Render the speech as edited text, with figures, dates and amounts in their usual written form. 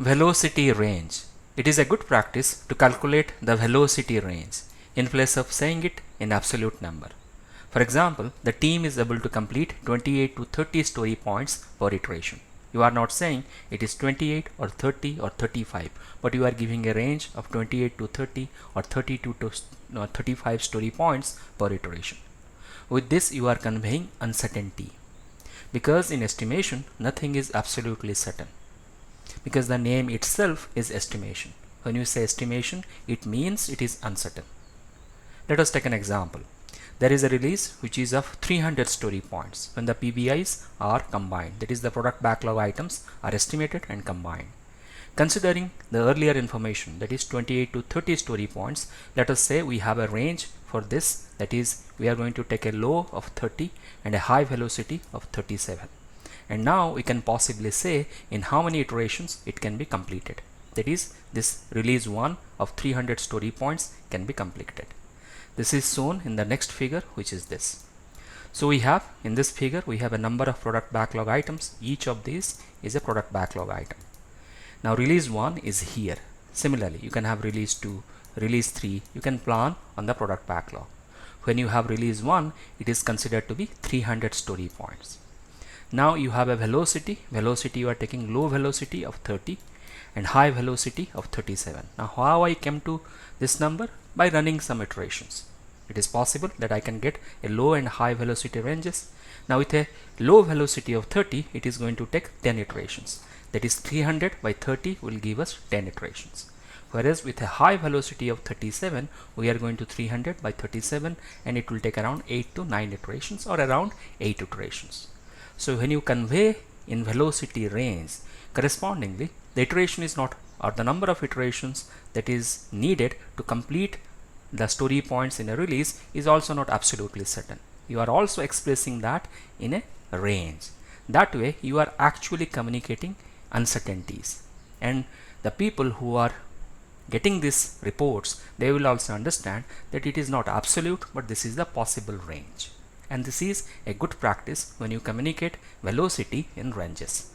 Velocity range. It is a good practice to calculate the velocity range in place of saying it in absolute number. For example, the team is able to complete 28 to 30 story points per iteration. You are not saying it is 28 or 30 or 35, but you are giving a range of 28 to 30 or 32 to 35 story points per iteration. With this, you are conveying uncertainty, because in estimation nothing is absolutely certain, because the name itself is estimation. When you say estimation, it means it is uncertain. Let us take an example. There is a release which is of 300 story points when the PBIs are combined, that is the product backlog items are estimated and combined. Considering the earlier information, that is 28 to 30 story points, let us say we have a range for this, that is we are going to take a low of 30 and a high velocity of 37. And now we can possibly say in how many iterations it can be completed. That is, this release 1 of 300 story points can be completed. This is shown in the next figure, which is this. So we have in this figure we have a number of product backlog items. Each of these is a product backlog item. Now release 1 is here. Similarly, you can have release 2, release 3. You can plan on the product backlog. When you have release 1, it is considered to be 300 story points. Now you have a velocity you are taking low velocity of 30 and high velocity of 37. Now how I came to this number? By running some iterations. It is possible that I can get a low and high velocity ranges. Now with a low velocity of 30, it is going to take 10 iterations. That is 300 by 30 will give us 10 iterations. Whereas with a high velocity of 37, we are going to 300 by 37 and it will take around 8 to 9 iterations or around 8 iterations. So when you convey in velocity range, correspondingly the iteration is not, or the number of iterations that is needed to complete the story points in a release is also not absolutely certain. You are also expressing that in a range. That way you are actually communicating uncertainties, and the people who are getting these reports, they will also understand that it is not absolute, but this is the possible range. And this is a good practice when you communicate velocity in ranges.